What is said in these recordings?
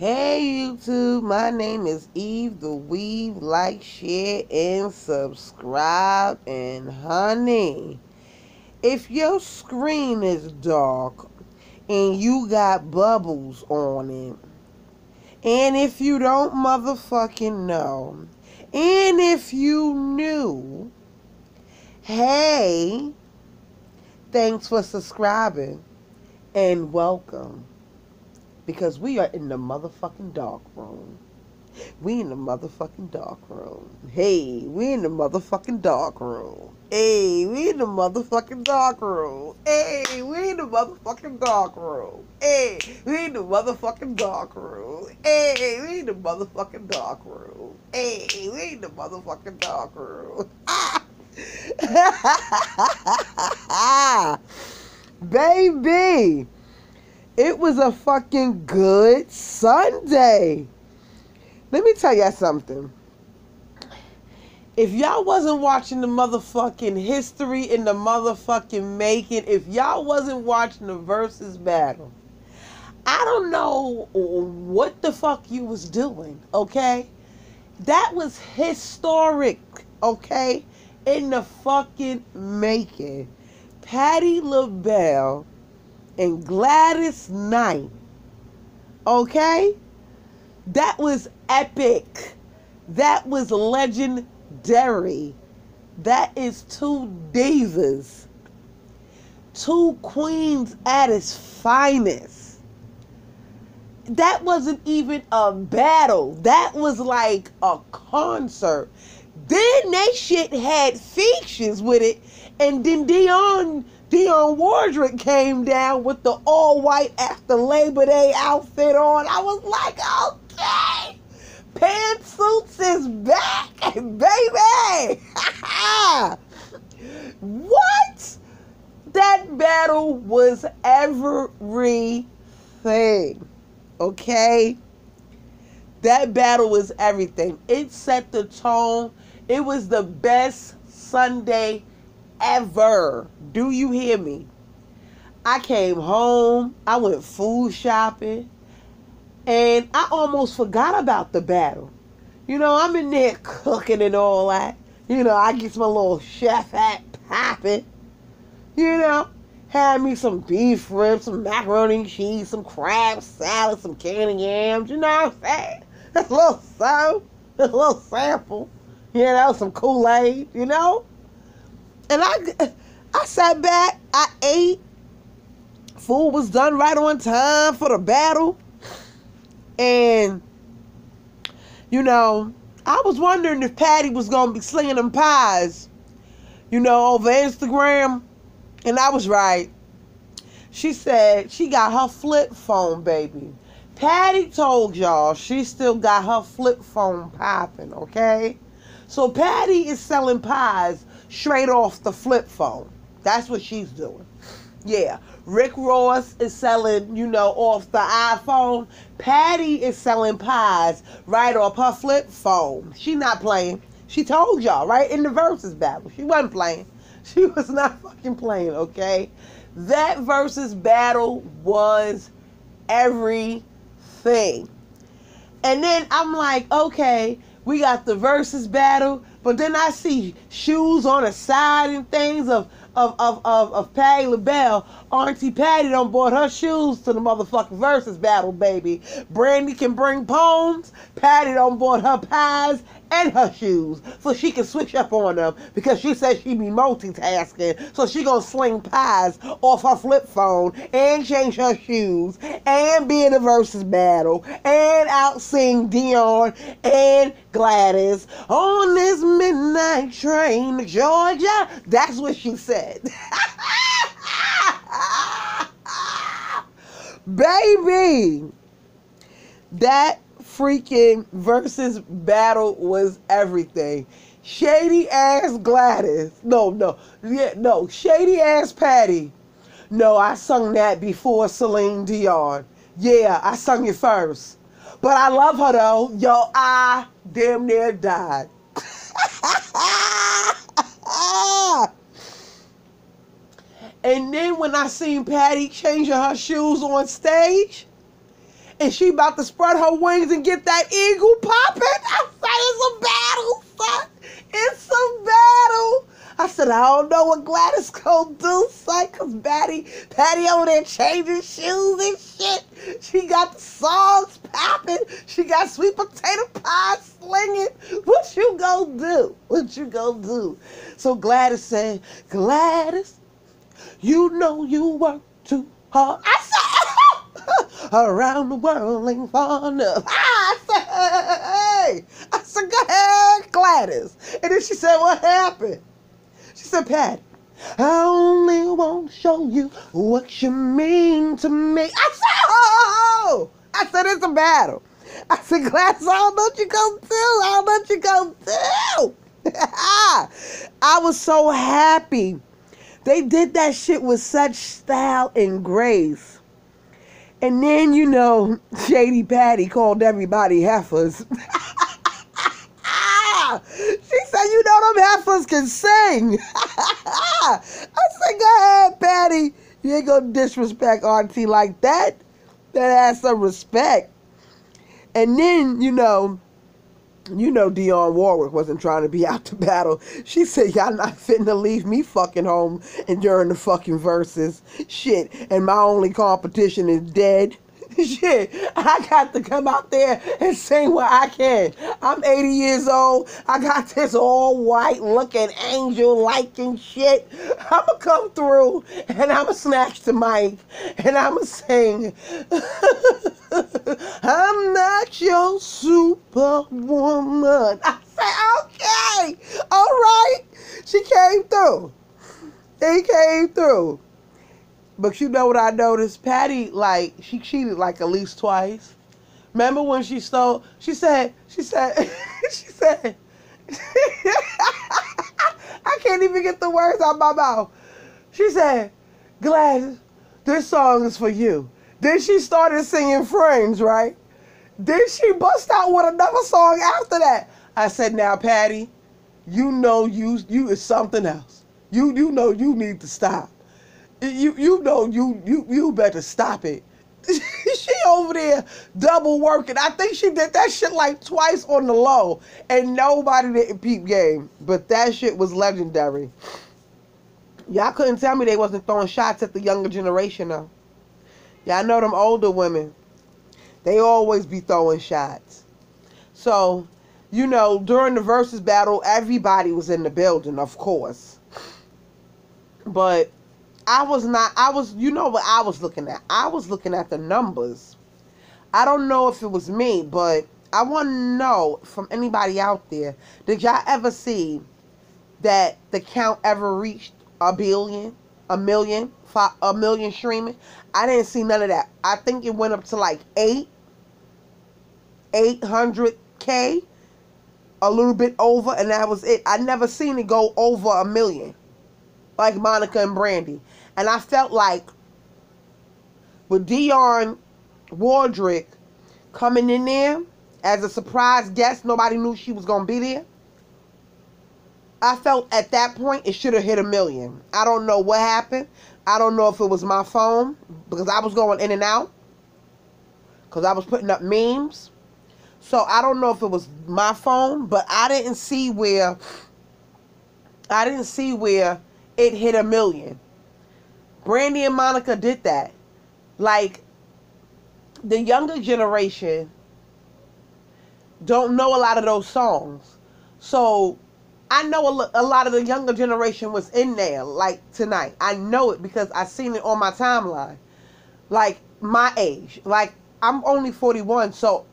Hey YouTube, my name is Eve the Weave. Like, share, and subscribe. And honey, if your screen is dark and you got bubbles on it, and if you don't motherfucking know, and if you knew, hey, thanks for subscribing and welcome. Because we are in the motherfucking dark room. We in the motherfucking dark room. Hey, we in the motherfucking dark room. Hey, we in the motherfucking dark room. Hey, we in the motherfucking dark room. Hey, we in the motherfucking dark room. Hey, we in the motherfucking dark room. Hey, we in the motherfucking dark room. Baby, it was a fucking good Sunday. Let me tell y'all something. If y'all wasn't watching the motherfucking history in the motherfucking making, if y'all wasn't watching the versus battle, I don't know what the fuck you was doing, okay? That was historic, okay? In the fucking making. Patti LaBelle and Gladys Knight, okay? That was epic. That was legendary. That is two divas. Two queens at its finest. That wasn't even a battle. That was like a concert. Then they shit had features with it. And then Dionne Wardrick came down with the all-white after Labor Day outfit on. I was like, okay, pantsuits is back, baby. What? That battle was everything, okay? That battle was everything. It set the tone. It was the best Sunday ever. Do you hear me? I came home, I went food shopping, and I almost forgot about the battle. You know, I'm in there cooking and all that. You know, I get my little chef hat popping. You know, had me some beef ribs, some macaroni and cheese, some crab salad, some candy yams. You know what I'm saying? That's a little something, a little sample. You know, some Kool-Aid, you know? And I sat back, I ate. Food was done right on time for the battle. And, you know, I was wondering if Patti was going to be slinging them pies, you know, over Instagram. And I was right. She said she got her flip phone, baby. Patti told y'all she still got her flip phone popping, okay? So Patti is selling pies straight off the flip phone. That's what she's doing. Yeah. Rick Ross is selling, you know, off the iPhone. Patti is selling pies right off her flip phone. She not playing. She told y'all, right, in the versus battle. She wasn't playing. She was not fucking playing, okay? That versus battle was everything. And then I'm like, okay, we got the versus battle, but then I see shoes on the side and things of Patti LaBelle. Auntie Patti done bought her shoes to the motherfucking versus battle, baby. Brandy can bring poems. Patti done bought her pies and her shoes so she can switch up on them because she said she be multitasking. So she gonna sling pies off her flip phone and change her shoes and be in the versus battle and out sing Dionne and Gladys on this midnight train to Georgia. That's what she said. Baby, that freaking versus battle was everything. Shady ass Gladys. Shady ass Patti. No, I sung that before Celine Dion. Yeah, I sung it first. But I love her though. Yo, I damn near died. And then when I seen Patti changing her shoes on stage, and she about to spread her wings and get that eagle popping. I said, it's a battle, son. It's a battle. I said, I don't know what Gladys gonna do, son, because Patti over there changing shoes and shit. She got the songs popping. She got sweet potato pie slinging. What you gonna do? What you gonna do? So Gladys said, Gladys, you know you work too hard. I said, around the world ain't far enough. I said, hey. I said, go ahead, Gladys. And then she said, what happened? She said, Patti, I only want to show you what you mean to me. I said, oh! I said, it's a battle. I said, Gladys, I don't know what you gonna do. I don't know what you gonna do. I was so happy. They did that shit with such style and grace. And then, you know, Shady Patti called everybody heifers. She said, you know them heifers can sing. I said, go ahead, Patti. You ain't gonna disrespect Auntie like that. That has some respect. And then, you know Dionne Warwick wasn't trying to be out to battle. She said, y'all not finna leave me fucking home and during the fucking verses. Shit. And my only competition is dead. Shit. I got to come out there and sing what I can. I'm 80 years old. I got this all white looking angel liking shit. I'ma come through and I'ma snatch the mic and I'ma sing. I'm not your superwoman. I said, okay, all right. She came through. He came through. But you know what I noticed? Patti, like, she cheated like at least twice. Remember when she stole, she said, I can't even get the words out of my mouth. She said, Gladys, this song is for you. Then she started singing Friends, right? Then she bust out with another song after that. I said, now, Patti, you know you is something else. You know you need to stop. You know you better stop it. She over there double working. I think she did that shit like twice on the low, and nobody didn't peep game. But that shit was legendary. Y'all couldn't tell me they wasn't throwing shots at the younger generation though. Y'all know them older women. They always be throwing shots. So, you know, during the versus battle, everybody was in the building, of course. But you know what I was looking at? I was looking at the numbers. I don't know if it was me, but I want to know from anybody out there, did y'all ever see that the count ever reached a million streaming? I didn't see none of that. I think it went up to like 800K, a little bit over, and that was it. I never seen it go over 1 million, like Monica and Brandy. And I felt like with Dionne Warwick coming in there as a surprise guest, nobody knew she was going to be there. I felt at that point it should have hit 1 million. I don't know what happened. I don't know if it was my phone, because I was going in and out, because I was putting up memes. So I don't know if it was my phone, but I didn't see where it hit 1 million. Brandy and Monica did that. Like, the younger generation don't know a lot of those songs. So I know a lot of the younger generation was in there, like, tonight. I know it because I seen it on my timeline. Like, my age. Like, I'm only 41, so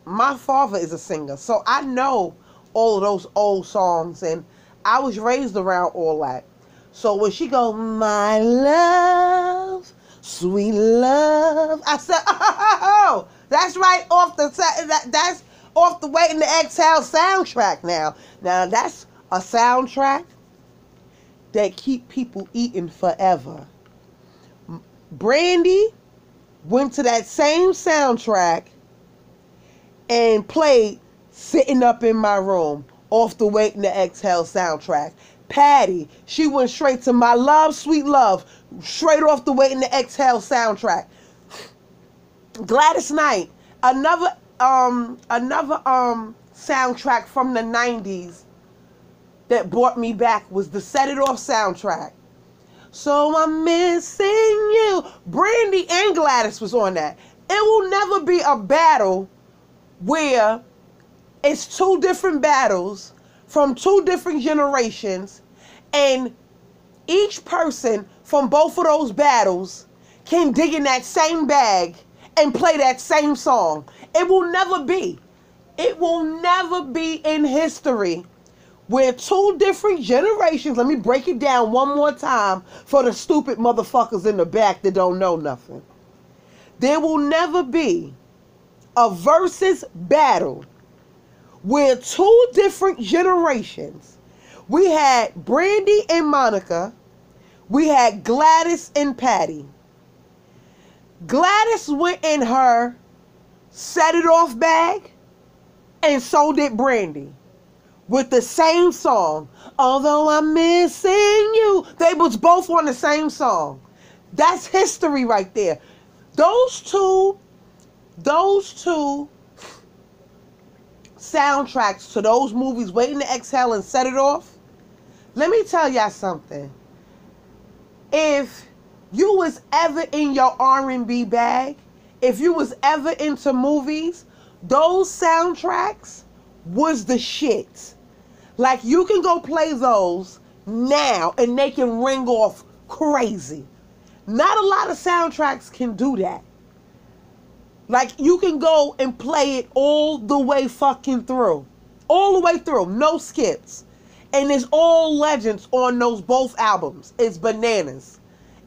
my father is a singer. So I know all of those old songs, and I was raised around all that. So when she go, my love, sweet love, I said, oh, that's right off that's off the Waiting to Exhale soundtrack now. Now that's a soundtrack that keep people eating forever. Brandy went to that same soundtrack and played Sitting Up in My Room off the Waiting to Exhale soundtrack. Patti, she went straight to My Love, Sweet Love, straight off the Waiting to Exhale soundtrack. Gladys Knight, another soundtrack from the 90s that brought me back was the Set It Off soundtrack. So I'm missing you. Brandy and Gladys was on that. It will never be a battle where it's two different battles from two different generations, and each person from both of those battles can dig in that same bag and play that same song. It will never be. It will never be in history where two different generations, let me break it down one more time for the stupid motherfuckers in the back that don't know nothing. There will never be a versus battle where two different generations, we had Brandy and Monica, we had Gladys and Patti. Gladys went in her Set It Off bag, and so did Brandy. With the same song. Although I'm missing you. They was both on the same song. That's history right there. Those two soundtracks to those movies, Waiting to Exhale and Set It Off. Let me tell y'all something. If you was ever in your R&B bag, if you was ever into movies, those soundtracks was the shit. Like, you can go play those now and they can ring off crazy. Not a lot of soundtracks can do that. Like, you can go and play it all the way fucking through. All the way through. No skips. And it's all legends on those both albums. It's bananas.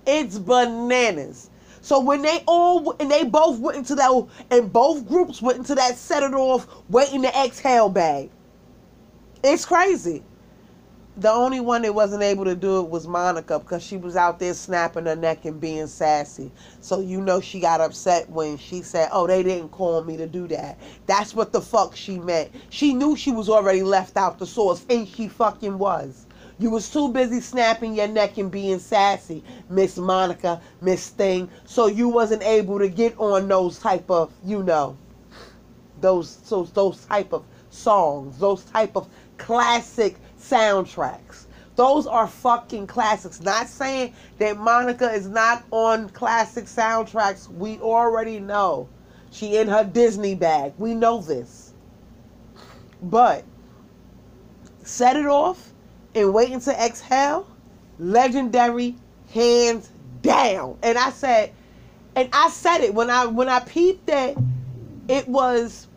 It's bananas. So when they both went into that, and both groups went into that Set It Off, Waiting to Exhale bag. It's crazy. The only one that wasn't able to do it was Monica, because she was out there snapping her neck and being sassy. So you know she got upset when she said, oh, they didn't call me to do that. That's what the fuck she meant. She knew she was already left out the source, and she fucking was. You was too busy snapping your neck and being sassy, Miss Monica, Miss Thing, so you wasn't able to get on those type of, those type of songs, those type of classic soundtracks. Those are fucking classics. Not saying that Monica is not on classic soundtracks. We already know. She in her Disney bag. We know this. But Set It Off and Waiting to Exhale, legendary, hands down. And I said it when I peeped that it was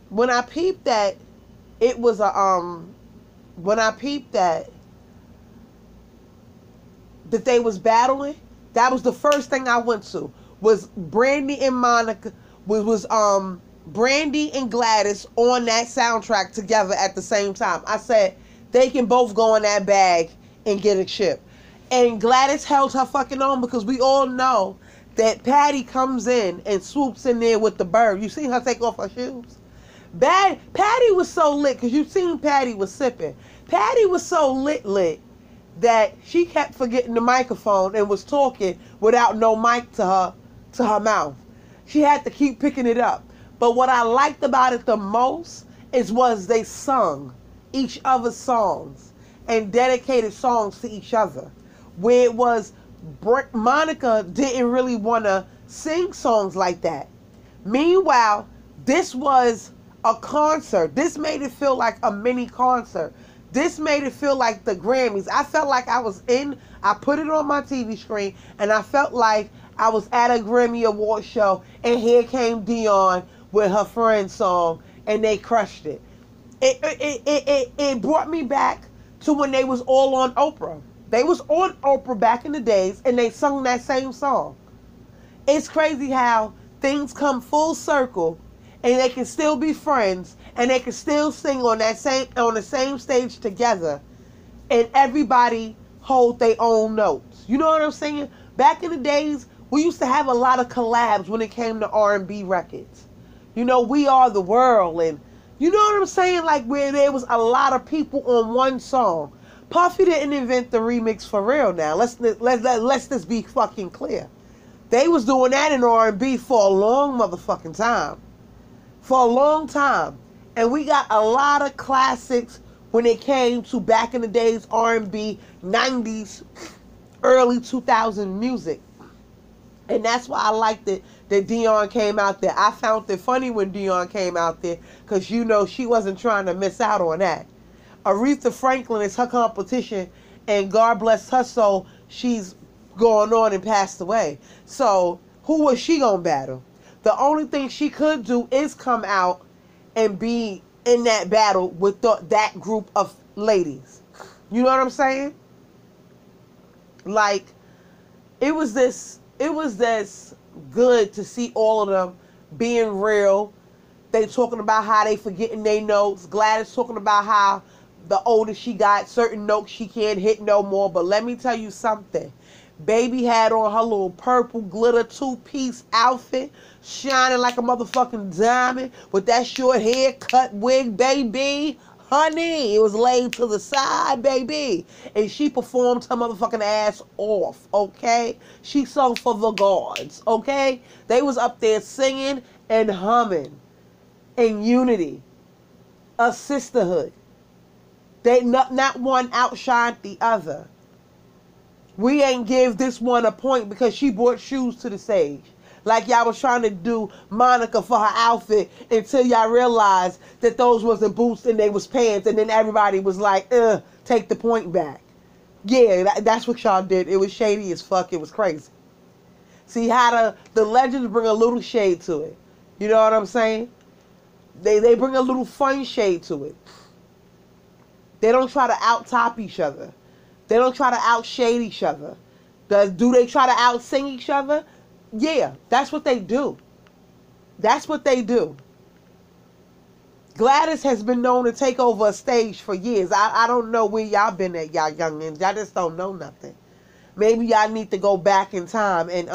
that they was battling, that was the first thing I went to, was Brandy and Monica, was Brandy and Gladys on that soundtrack together at the same time. I said, they can both go in that bag and get a chip. And Gladys held her fucking own, because we all know that Patti comes in and swoops in there with the bird. You seen her take off her shoes? Patti was so lit, because you seen Patti was sipping. Patti was so lit that she kept forgetting the microphone and was talking without no mic to her mouth. She had to keep picking it up. But what I liked about it the most was they sung each other's songs and dedicated songs to each other. Where it was, Monica didn't really want to sing songs like that. Meanwhile, this was a concert. This made it feel like a mini concert. This made it feel like the Grammys. I felt like I put it on my TV screen, and I felt like I was at a Grammy Award show, and here came Dion with her friend's song, and they crushed it. It brought me back to when they was all on Oprah. They was on Oprah back in the days, and they sung that same song. It's crazy how things come full circle, and they can still be friends, and they can still sing on the same stage together, and everybody hold their own notes. You know what I'm saying? Back in the days, we used to have a lot of collabs when it came to R&B records. You know, We Are the World, and you know what I'm saying? Like, where there was a lot of people on one song. Puffy didn't invent the remix for real now. Let's just be fucking clear. They was doing that in R&B for a long motherfucking time. For a long time. And we got a lot of classics when it came to back in the days R&B, 90s, early 2000 music. And that's why I liked it that Dion came out there. I found it funny when Dion came out there because, you know, she wasn't trying to miss out on that. Aretha Franklin is her competition, and God bless her soul, she's going on and passed away. So who was she going to battle? The only thing she could do is come out and be in that battle with that group of ladies. You know what I'm saying? Like, it was this good to see all of them being real. They talking about how they forgetting their notes. Gladys talking about how the older she got, certain notes she can't hit no more. But let me tell you something. Baby had on her little purple glitter two-piece outfit, shining like a motherfucking diamond with that short haircut wig, baby. Honey, it was laid to the side, baby. And she performed her motherfucking ass off, okay? She sung for the gods, okay? They was up there singing and humming in unity, a sisterhood. They not one outshined the other. We ain't give this one a point because she brought shoes to the stage. Like y'all was trying to do Monica for her outfit until y'all realized that those wasn't boots and they was pants. And then everybody was like, take the point back. Yeah, that's what y'all did. It was shady as fuck. It was crazy. See how the legends bring a little shade to it. You know what I'm saying? They bring a little fun shade to it. They don't try to out-top each other. They don't try to out-shade each other. Do they try to out-sing each other? Yeah, that's what they do. That's what they do. Gladys has been known to take over a stage for years. I don't know where y'all been at, y'all youngins. Y'all just don't know nothing. Maybe y'all need to go back in time and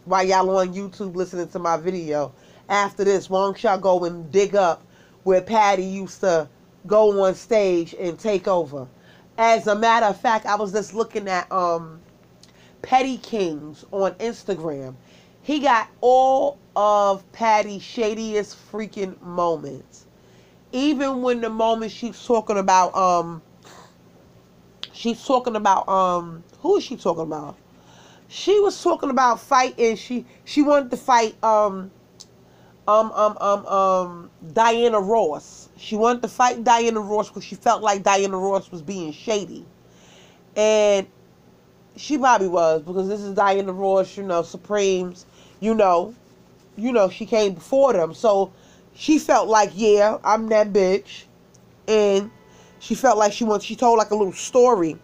while y'all on YouTube listening to my video, after this, why don't y'all go and dig up where Patti used to go on stage and take over. As a matter of fact, I was just looking at Petty Kings on Instagram. He got all of Patty's shadiest freaking moments. Even when the moment she's talking about who is she talking about? She was talking about fighting. She wanted to fight Diana Ross. She wanted to fight Diana Ross because she felt like Diana Ross was being shady. And she probably was, because this is Diana Ross, you know, Supremes, you know, she came before them. So she felt like, yeah, I'm that bitch. And she felt like she told like a little story.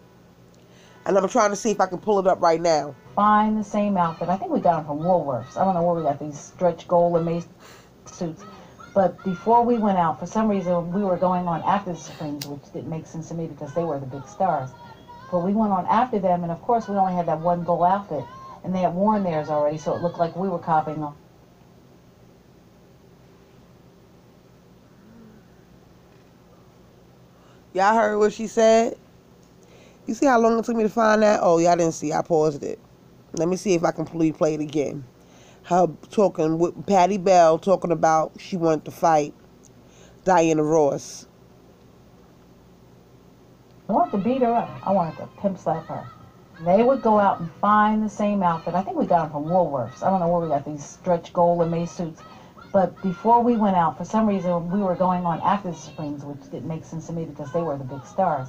And I'm trying to see if I can pull it up right now. Find the same outfit. I think we got them from Woolworths. I don't know where we got these stretch gold and lace suits. But before we went out, for some reason, we were going on after the Supremes, which didn't make sense to me because they were the big stars. But we went on after them, and of course, we only had that one gold outfit. And they had worn theirs already, so it looked like we were copying them. Y'all heard what she said? You see how long it took me to find that? Oh, y'all didn't see. I paused it. Let me see if I can play it again. Her talking with Patti Bell, talking about she wanted to fight Diana Ross. I wanted to beat her up. I wanted to pimp slap her. They would go out and find the same outfit. I think we got them from Woolworths. I don't know where we got these stretch gold and lace suits. But before we went out, for some reason, we were going on after the Supremes, which didn't make sense to me because they were the big stars.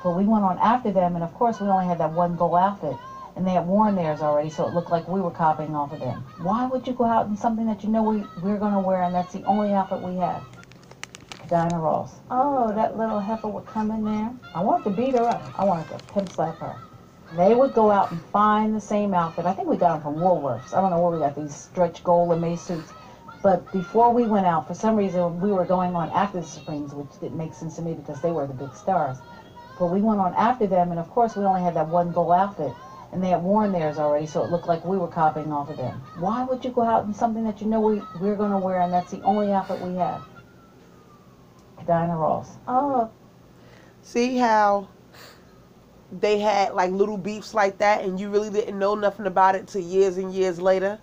But we went on after them, and of course, we only had that one gold outfit. And they had worn theirs already, so it looked like we were copying off of them. Why would you go out in something that you know we're going to wear, and that's the only outfit we have? Diana Ross. Oh, that little heifer would come in there. I wanted to beat her up. I wanted to pimp slap her. They would go out and find the same outfit. I think we got them from Woolworths. I don't know where we got these stretch gold and lace suits. But before we went out, for some reason, we were going on after the Supremes, which didn't make sense to me because they were the big stars. But we went on after them, and of course, we only had that one gold outfit. And they had worn theirs already, so it looked like we were copying off of them. Why would you go out in something that you know we're going to wear, and that's the only outfit we have? Diana Ross. Oh. See how they had like little beefs like that, and you really didn't know nothing about it till years and years later.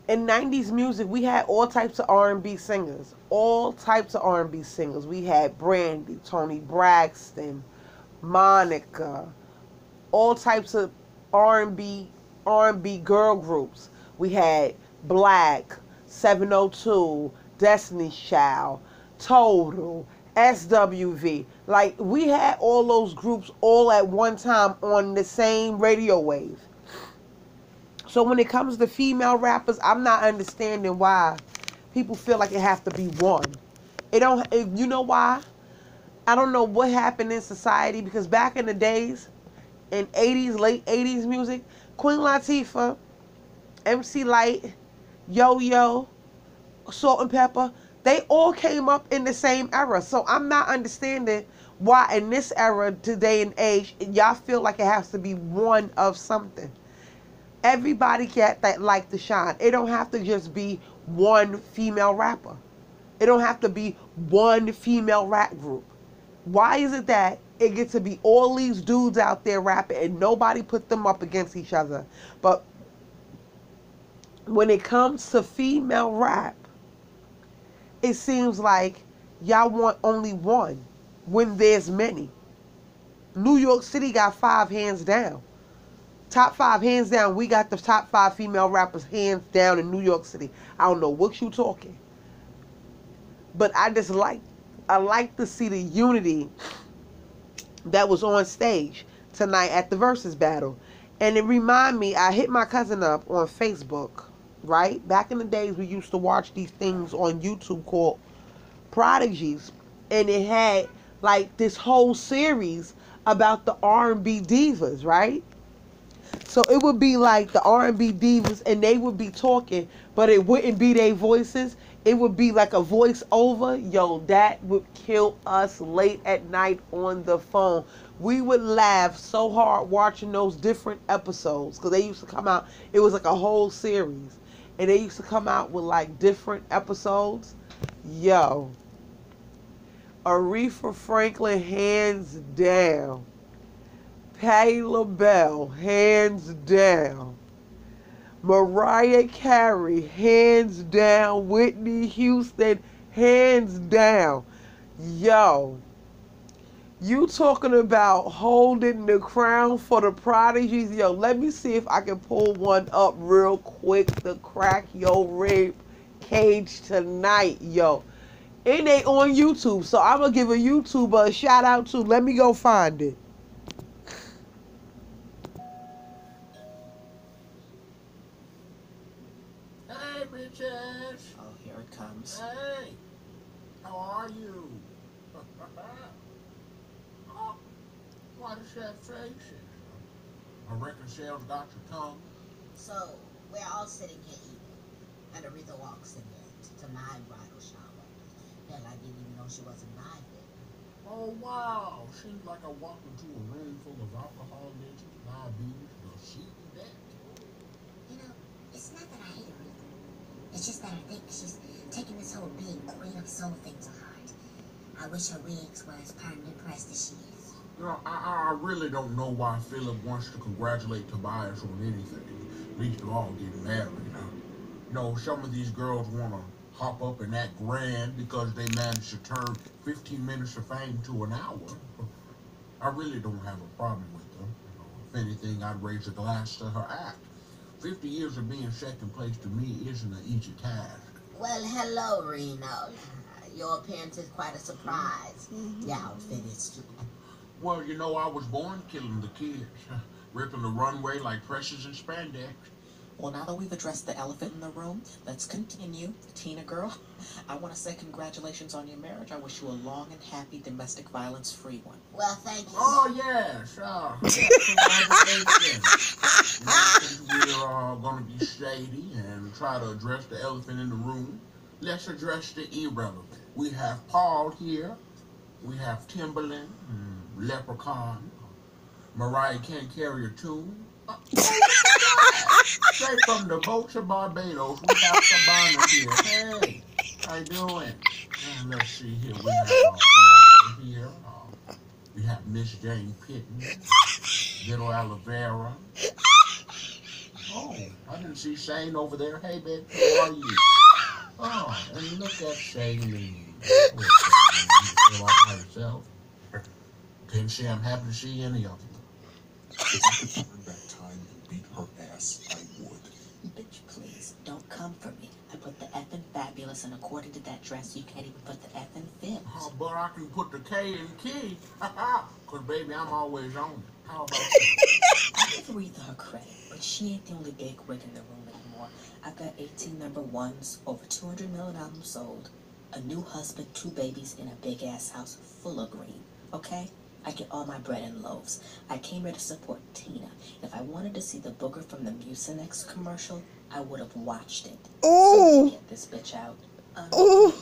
In 90s music, we had all types of R&B singers. All types of R&B singers. We had Brandy, Toni Braxton, Monica, all types of R&B girl groups. We had Black, 702, Destiny's Child, Total, SWV. Like, we had all those groups all at one time on the same radio wave. So when it comes to female rappers, I'm not understanding why people feel like it has to be one. You know why? I don't know what happened in society, because back in the days, in 80s, late 80s music, Queen Latifah, MC Light, Yo-Yo, Salt and Pepper, they all came up in the same era. So I'm not understanding why in this era, today and age, y'all feel like it has to be one of something. Everybody got that like to shine. It don't have to just be one female rapper. It don't have to be one female rap group. Why is it that it gets to be all these dudes out there rapping and nobody put them up against each other? But when it comes to female rap, it seems like y'all want only one when there's many. New York City got 5 hands down. Top 5 hands down. We got the top 5 female rappers hands down in New York City. I don't know what you talking. But I like to see the unity that was on stage tonight at the Versus battle. And it remind me, I hit my cousin up on Facebook, right? Back in the days, we used to watch these things on YouTube called Prodigies. And it had like this whole series about the R&B divas, right? So it would be like the R&B divas, and they would be talking, but it wouldn't be their voices. It would be like a voice over. Yo, that would kill us late at night on the phone. We would laugh so hard watching those different episodes, because they used to come out. It was like a whole series, and they used to come out with like different episodes. Yo, Aretha Franklin, hands down. Patti LaBelle, hands down. Mariah Carey, hands down. Whitney Houston, hands down. Yo, you talking about holding the crown for the Prodigies? Yo, let me see if I can pull one up real quick to crack your rib cage tonight, yo. It ain't on YouTube, so I'm going to give a YouTuber a shout out to. Let me go find it. Oh, here it comes. Hey, how are you? Oh, what is that face? I reckon Shell's got your tongue. So, we're all sitting here eating, and Aretha walks in to my bridal shower. Hell, I didn't even know she was invited. Oh, wow. Seems like I walked into a room full of alcohol legends, diabetes, does she do that? You know, it's not that I hate Aretha. It's just that I think she's taking this whole being queen of soul thing to heart. I wish her wigs were as permanent pressed as she is. You know, I really don't know why Philip wants to congratulate Tobias on anything. Least of all, getting married. You know, some of these girls want to hop up and act grand because they managed to turn 15 minutes of fame to an hour. I really don't have a problem with them. You know, if anything, I'd raise a glass to her act. 50 years of being second place to me isn't an easy task. Well, hello, Reno. Your appearance is quite a surprise. Your outfit is too. Well, you know, I was born killing the kids, ripping the runway like Precious and spandex. Well, now that we've addressed the elephant in the room, let's continue. Tina girl, I want to say congratulations on your marriage. I wish you a long and happy domestic violence-free one. Well, thank you. Oh, yes. Congratulations. Now, since we're going to be shady and try to address the elephant in the room, let's address the irrelevant. We have Paul here. We have Timberland, Leprechaun. Mariah can't carry a tune. Straight from the boats of Barbados, we have Sabana here. Hey, how you doing? And let's see here. We have Bianca here. We have Miss Jane Pitton, little aloe vera. Oh, I didn't see Shane over there. Hey, babe, how are you? Oh, and look at Shailene. Poor Shailene. You feel all by herself. Can't say I'm happy to see any of you. If I could turn back time and beat her ass, I would. Bitch, please, don't come for me. I put the F in fabulous, and according to that dress, you can't even put the F in fit. Oh, but I can put the K in key. Because, baby, I'm always on it. How about you? I give Aretha her credit, but she ain't the only big wig in the room anymore. I've got 18 number ones, over 200 million albums sold, a new husband, 2 babies, in a big-ass house full of green, okay? I get all my bread in loaves. I came here to support Tina. If I wanted to see the booger from the Mucinex commercial, I would have watched it. So get this bitch out.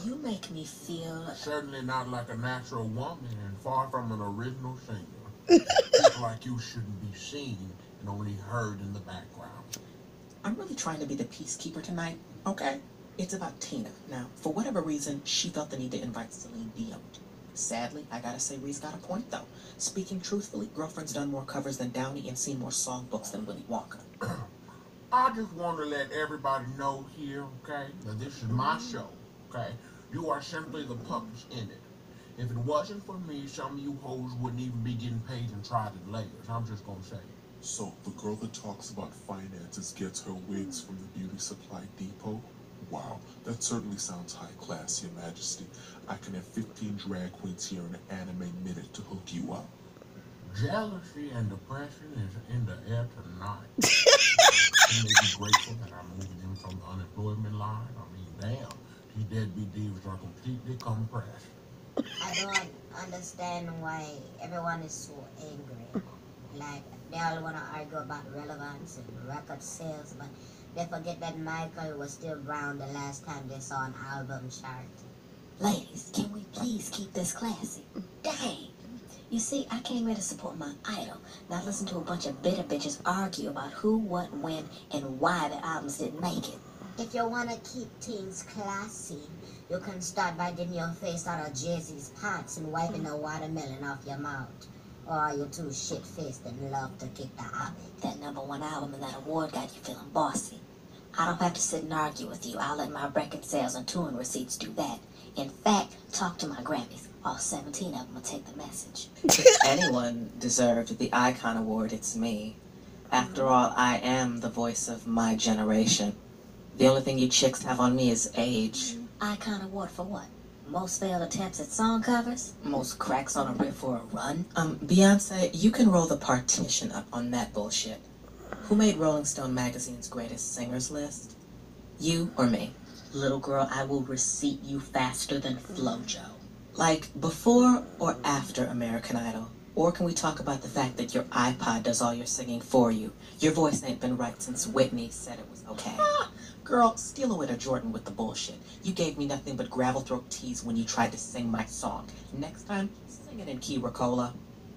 You make me feel... Certainly not like a natural woman and far from an original singer. People like you shouldn't be seen and only heard in the background. I'm really trying to be the peacekeeper tonight, okay? It's about Tina. Now, for whatever reason, she felt the need to invite Celine Dion. Sadly, I gotta say Ree's got a point, though. Speaking truthfully, Girlfriend's done more covers than Downey and seen more songbooks than Willy Wonka. I just want to let everybody know here, okay, that this is my show, okay? You are simply the puppets in it. If it wasn't for me, some of you hoes wouldn't even be getting paid in trident layers. I'm just gonna say it. So, the girl that talks about finances gets her wigs from the beauty supply depot? Wow, that certainly sounds high class, Your Majesty. I can have 15 drag queens here in an anime minute to hook you up. Jealousy and depression is in the air tonight. You may be grateful that I'm moving them from the unemployment line. I mean, damn, these deadbeat divas are completely compressed. I don't understand why everyone is so angry. Like, they all want to argue about relevance and record sales, but they forget that Michael was still brown the last time they saw an album chart. Ladies, can we please keep this classy? Dang! You see, I came here to support my idol, not listen to a bunch of bitter bitches argue about who, what, when, and why the albums didn't make it. If you want to keep things classy, you can start by dipping your face out of Jay-Z's pots and wiping the watermelon off your mouth. Or are you too shit-faced and love to kick the habit? That #1 album and that award got you feeling bossy. I don't have to sit and argue with you. I'll let my record sales and touring receipts do that. In fact, talk to my Grammys. All 17 of them will take the message. If anyone deserved the Icon Award, it's me. After all, I am the voice of my generation. The only thing you chicks have on me is age. Icon Award for what? Most failed attempts at song covers? Most cracks on a riff for a run? Beyonce, you can roll the partition up on that bullshit. Who made Rolling Stone magazine's greatest singers list? You or me? Little girl, I will receipt you faster than FloJo. Like, before or after American Idol? Or can we talk about the fact that your iPod does all your singing for you? Your voice ain't been right since Whitney said it was okay. Girl, steal away to Jordan with the bullshit. You gave me nothing but gravel throat tease when you tried to sing my song. Next time, sing it in key, Ricola.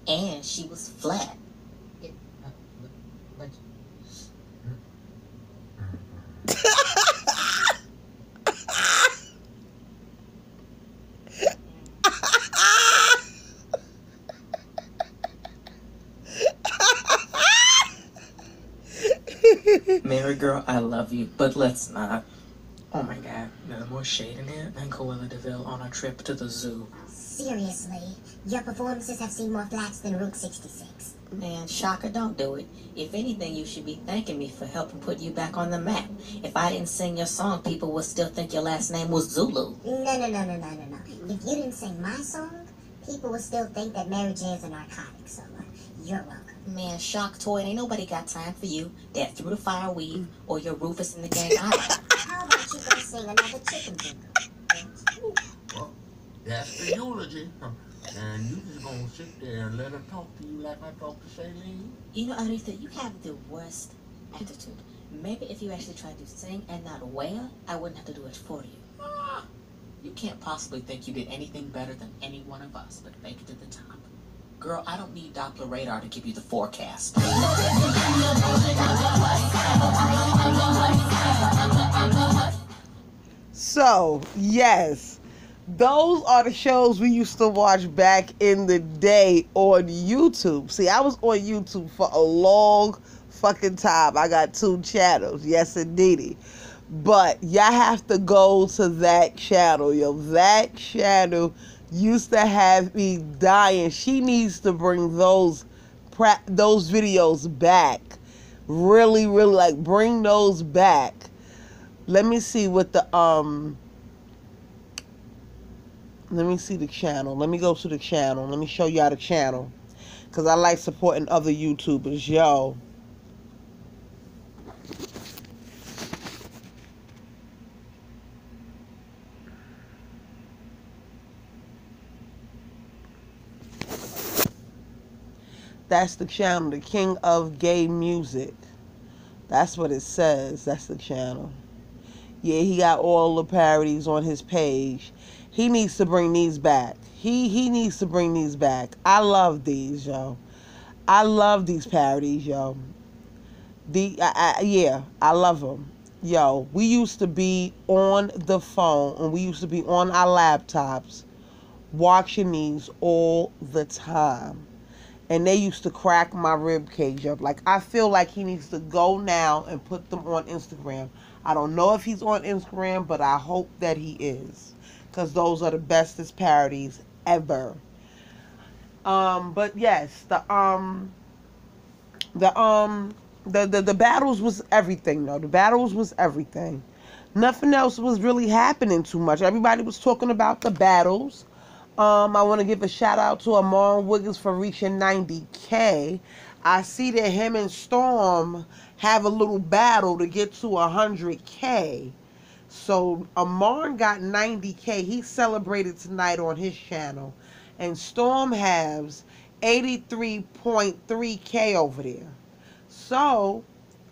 And she was flat. Mary girl, I love you, but let's not. Oh my god, there's more shade in here than Cruella DeVille on a trip to the zoo. Seriously, your performances have seen more flats than Route 66. Man, Shaka, don't do it. If anything, you should be thanking me for helping put you back on the map. If I didn't sing your song, people would still think your last name was Zulu. No. If you didn't sing my song, people would still think that Mary J is a narcotic, so you're welcome. Man, Shock Toy, ain't nobody got time for you. That through the fire weave, or your Rufus in the gang either. How about you go sing another chicken jingle? Well, that's the eulogy. And you just gonna sit there and let her talk to you like I talk to Shailene? You know, Aretha, you have the worst attitude. Maybe if you actually tried to sing and not wail, I wouldn't have to do it for you. You can't possibly think you did anything better than any one of us, but make it to the top. Girl, I don't need Doppler radar to give you the forecast. So, yes, Those are the shows we used to watch back in the day on YouTube. See, I was on YouTube for a long fucking time. I got 2 channels. Yes, indeedy. But y'all have to go to that channel, yo. That channel used to have me dying. She needs to bring those videos back. Really, really, like, bring those back. Let me see what let me see the channel. Let me go to the channel. Let me show y'all the channel. Because I like supporting other YouTubers. Yo. That's the channel. The King of Gay Music. That's what it says. That's the channel. Yeah, he got all the parodies on his page. He needs to bring these back. He needs to bring these back. I love these, yo. I love these parodies, yo. Yeah, I love them. Yo, we used to be on the phone and we used to be on our laptops watching these all the time. And they used to crack my rib cage up. Like, I feel like he needs to go now and put them on Instagram. I don't know if he's on Instagram, but I hope that he is. Because those are the bestest parodies ever. But yes, the battles was everything, though. The battles was everything. Nothing else was really happening too much. Everybody was talking about the battles. I want to give a shout out to Amar Wiggins for reaching 90K. I see that him and Storm have a little battle to get to 100K. So Amar got 90K. He celebrated tonight on his channel. And Storm has 83.3K over there. So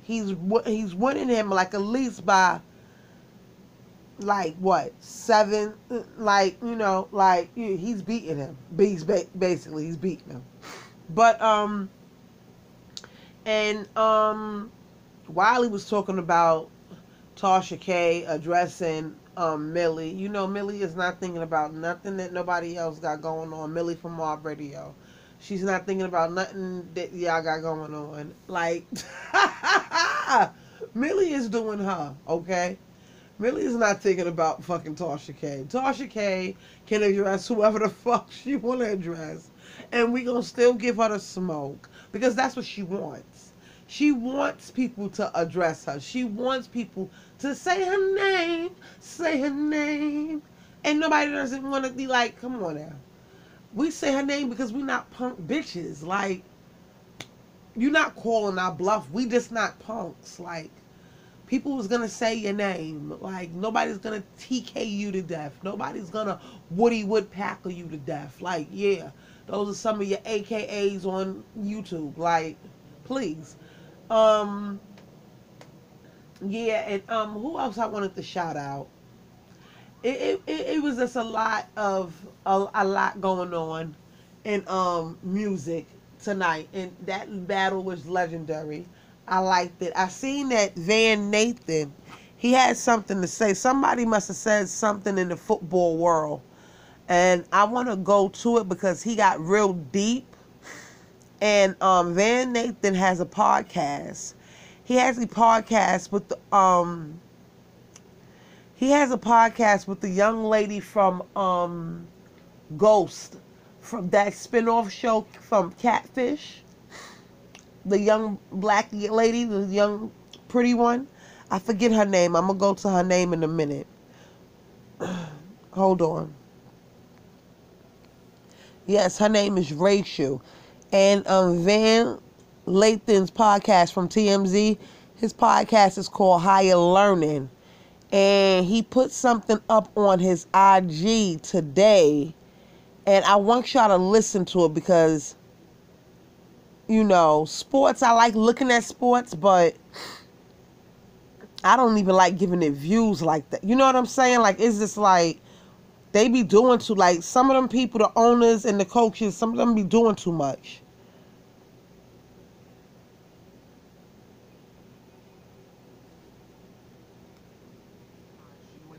he's winning him like at least by like what 7, like, you know, like he's beating him. Basically he's beating him. But Wiley was talking about Tasha K addressing Millie. You know, Millie is not thinking about nothing that nobody else got going on. Millie from Mob Radio. She's not thinking about nothing that y'all got going on. Like, Millie is doing her, okay? Millie is not thinking about fucking Tasha K. Tasha K can address whoever the fuck she want to address. And we gonna still give her the smoke. Because that's what she wants. She wants people to address her. She wants people to say her name. Say her name. And nobody doesn't want to be like, come on now. We say her name because we not punk bitches. Like, you're not calling our bluff. We just not punks. Like, people was going to say your name. Like, nobody's going to TK you to death. Nobody's going to Woody Woodpecker you to death. Like, yeah. Those are some of your AKAs on YouTube. Like, please. Yeah, and who else I wanted to shout out? It was just a lot going on in music tonight, and that battle was legendary. I liked it. I seen that Van Nathan, he had something to say. Somebody must have said something in the football world, and I want to go to it because he got real deep. And Van Nathan has a podcast. He has a podcast with the young lady from Ghost, from that spin-off show from Catfish. The young black lady, the young pretty one. I forget her name. I'm going to go to her name in a minute. Hold on. Yes, her name is Rachel. And Van Lathan's podcast from TMZ, his podcast is called Higher Learning. And he put something up on his IG today. And I want y'all to listen to it because, you know, sports, I like looking at sports, but I don't even like giving it views like that. You know what I'm saying? Like, it's just like, they be doing too, like, some of them people, the owners and the coaches, some of them be doing too much.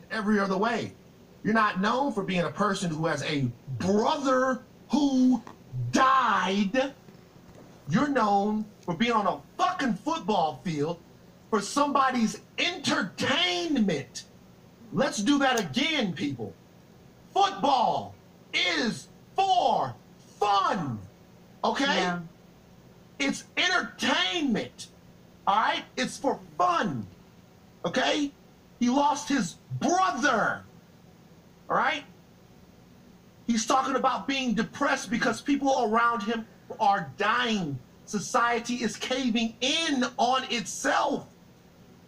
Every other way. You're not known for being a person who has a brother who died. You're known for being on a fucking football field for somebody's entertainment. Let's do that again, people. Football is for fun, okay? Yeah. It's entertainment, all right? It's for fun, okay? He lost his brother, all right? He's talking about being depressed because people around him are dying. Society is caving in on itself.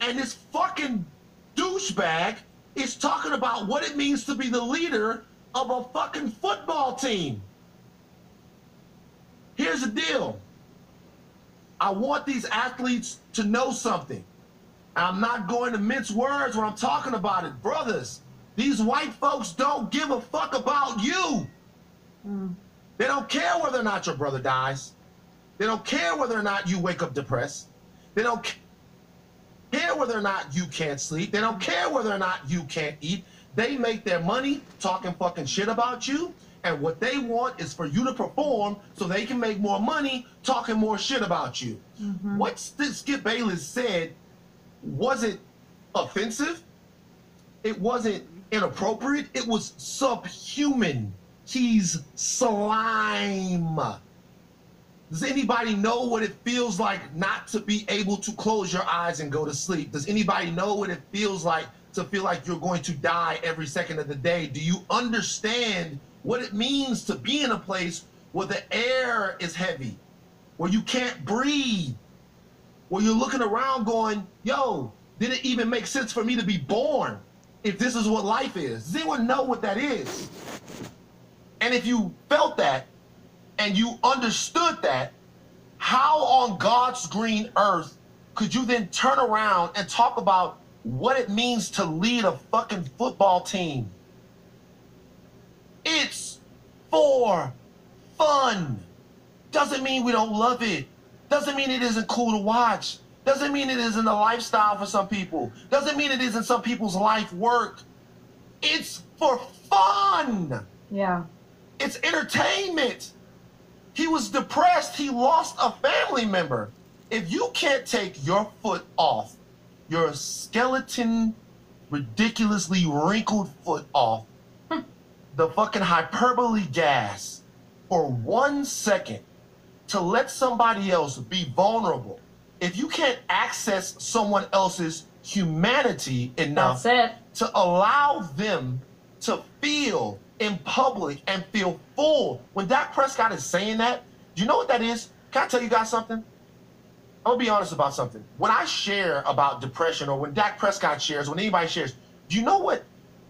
And this fucking douchebag is talking about what it means to be the leader of a fucking football team. Here's the deal. I want these athletes to know something. I'm not going to mince words when I'm talking about it. Brothers, these white folks don't give a fuck about you. They don't care whether or not your brother dies. They don't care whether or not you wake up depressed. They don't care whether or not you can't sleep. They don't care whether or not you can't eat. They make their money talking fucking shit about you, and what they want is for you to perform so they can make more money talking more shit about you. What Skip Bayless said wasn't offensive. It wasn't inappropriate. It was subhuman. He's slime. Does anybody know what it feels like not to be able to close your eyes and go to sleep? Does anybody know what it feels like to feel like you're going to die every second of the day? Do you understand what it means to be in a place where the air is heavy, where you can't breathe, where you're looking around going, yo, did it even make sense for me to be born if this is what life is? Does anyone know what that is? And if you felt that and you understood that, how on God's green earth could you then turn around and talk about what it means to lead a fucking football team? It's for fun. Doesn't mean we don't love it. Doesn't mean it isn't cool to watch. Doesn't mean it isn't a lifestyle for some people. Doesn't mean it isn't some people's life work. It's for fun. Yeah. It's entertainment. He was depressed. He lost a family member. If you can't take your foot off, your skeleton, ridiculously wrinkled foot off, the fucking hyperbole gas for 1 second to let somebody else be vulnerable, if you can't access someone else's humanity enough to allow them to feel in public and feel full. When Dak Prescott is saying that, do you know what that is? Can I tell you guys something? I'm gonna be honest about something. When I share about depression, or when Dak Prescott shares, when anybody shares, do you know what?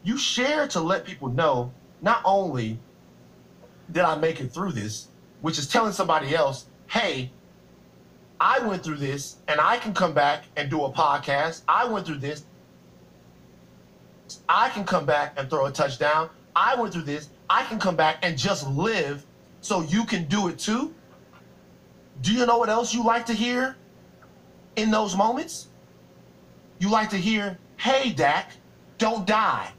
You share to let people know, not only did I make it through this, which is telling somebody else, hey, I went through this and I can come back and do a podcast. I went through this. I can come back and throw a touchdown. I went through this. I can come back and just live so you can do it too. Do you know what else you like to hear in those moments? You like to hear, hey, Dak, don't die.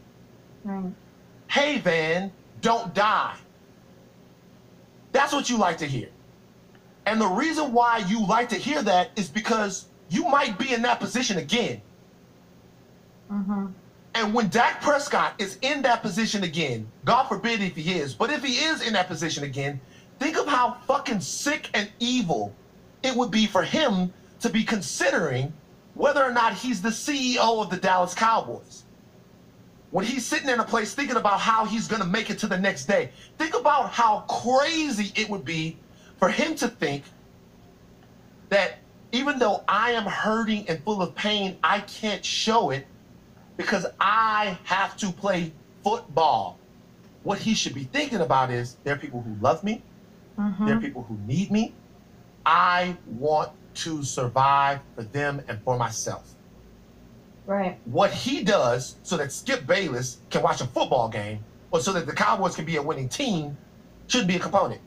Right. Hey, Van, don't die. That's what you like to hear. And the reason why you like to hear that is because you might be in that position again. And when Dak Prescott is in that position again, God forbid if he is, but if he is in that position again, think of how fucking sick and evil it would be for him to be considering whether or not he's the CEO of the Dallas Cowboys. When he's sitting in a place thinking about how he's going to make it to the next day, think about how crazy it would be for him to think that even though I am hurting and full of pain, I can't show it because I have to play football. What he should be thinking about is, there are people who love me. There are people who need me. I want to survive for them and for myself. Right. What he does so that Skip Bayless can watch a football game, or so that the Cowboys can be a winning team, shouldn't be a component,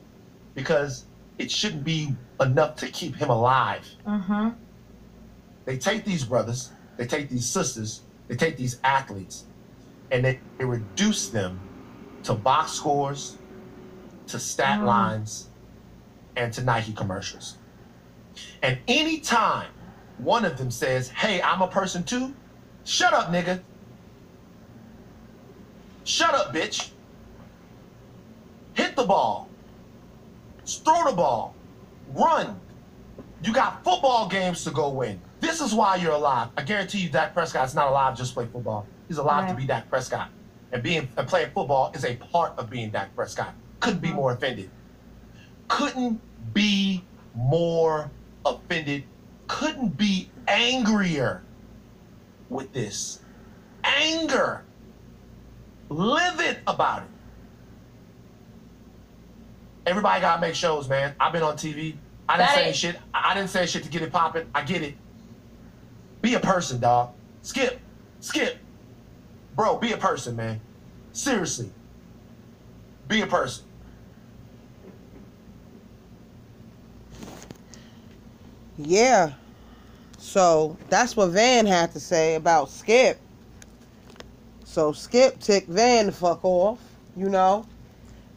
because it shouldn't be enough to keep him alive. They take these brothers, they take these sisters, they take these athletes, and they reduced them to box scores, to stat lines, and to Nike commercials. And anytime one of them says, hey, I'm a person too, shut up, nigga. Shut up, bitch. Hit the ball. Throw the ball. Run. You got football games to go win. This is why you're alive. I guarantee you Dak Prescott's not alive just to play football. He's alive to be Dak Prescott. And playing football is a part of being Dak Prescott. Couldn't be more offended. Couldn't be more offended. Couldn't be angrier with this. Anger. Livid about it. Everybody gotta make shows, man. I've been on TV. I didn't say shit. I didn't say shit to get it popping. I get it. Be a person, dog. Skip. Bro, be a person, man. Seriously. Be a person. Yeah. So that's what Van had to say about Skip. So Skip ticked Van the fuck off, you know.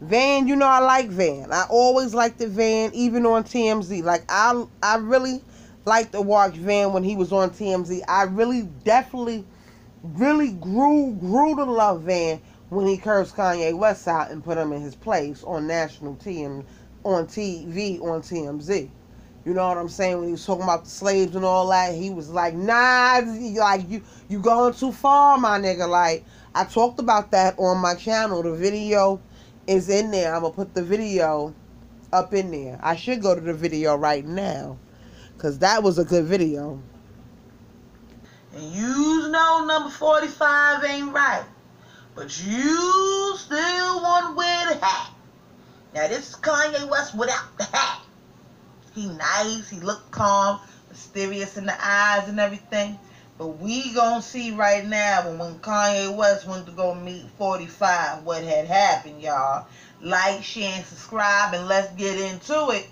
Van, you know I like Van. I always liked the Van, even on TMZ. Like, I really liked to watch Van when he was on TMZ. I really, definitely, really grew to love Van when he cursed Kanye West out and put him in his place on national TV, on TMZ. You know what I'm saying? When he was talking about the slaves and all that, he was like, nah, like, you going too far, my nigga. Like, I talked about that on my channel. The video is in there. I'm going to put the video up in there. I should go to the video right now, because that was a good video. And you know number 45 ain't right, but you still want to wear the hat. Now, this is Kanye West without the hat. He nice, he look calm, mysterious in the eyes and everything. But we gonna see right now when Kanye West went to go meet 45 what had happened, y'all. Like, share, and subscribe, and let's get into it.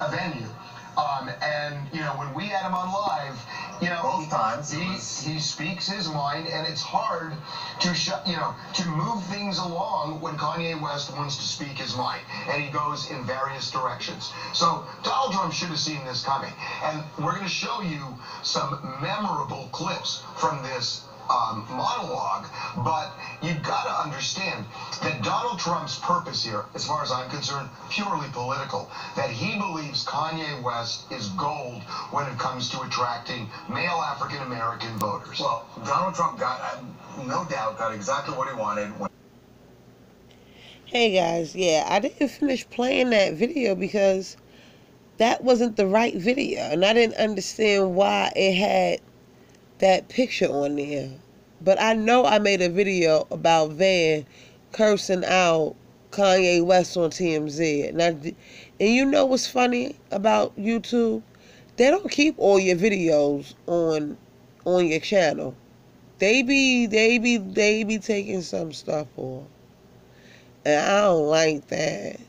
A venue. And, you know, when we had him on live, you know, both times he speaks his mind, and it's hard to move things along when Kanye West wants to speak his mind, and he goes in various directions. So Donald Trump should have seen this coming, and we're going to show you some memorable clips from this monologue, but you've got to understand that Donald Trump's purpose here, as far as I'm concerned, purely political, that he believes Kanye West is gold when it comes to attracting male African-American voters. Well, Donald Trump no doubt got exactly what he wanted. Hey guys, yeah, I didn't finish playing that video because that wasn't the right video, and I didn't understand why it had that picture on there. But I know I made a video about Van cursing out Kanye West on TMZ, and you know what's funny about YouTube? They don't keep all your videos on your channel. They be taking some stuff off, and I don't like that.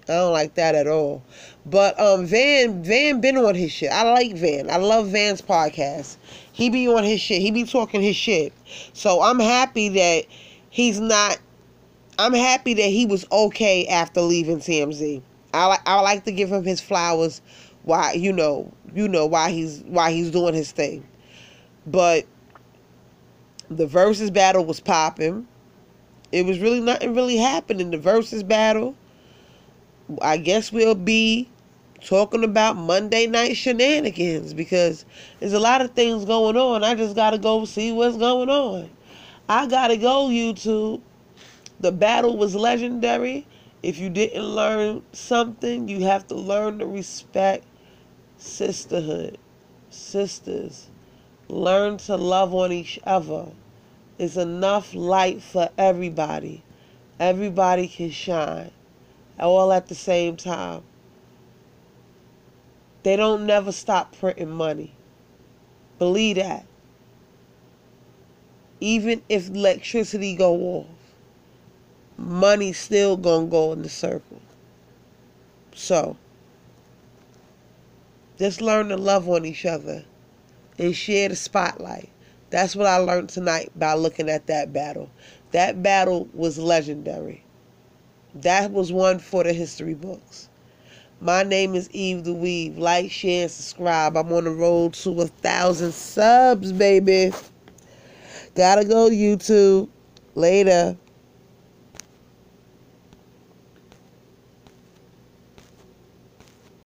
I don't like that at all. But Van been on his shit. I like Van. I love Van's podcast. He be on his shit. He be talking his shit. So I'm happy that I'm happy that he was okay after leaving TMZ. I like to give him his flowers. Why why he's doing his thing. But the versus battle was popping. It was really nothing really happening. The versus battle. I guess we'll be talking about Monday night shenanigans, because there's a lot of things going on. I just gotta go see what's going on. I gotta go, YouTube. The battle was legendary. If you didn't learn something, you have to learn to respect sisterhood. Sisters, learn to love on each other. There's enough light for everybody. Everybody can shine, all at the same time. They don't never stop printing money. Believe that. Even if electricity go off, money still gonna go in the circle. So, just learn to love on each other and share the spotlight. That's what I learned tonight by looking at that battle. That battle was legendary. That was one for the history books. My name is Eve the Weave. Like, share, and subscribe. I'm on the road to 1,000 subs, baby. Gotta go, YouTube. Later.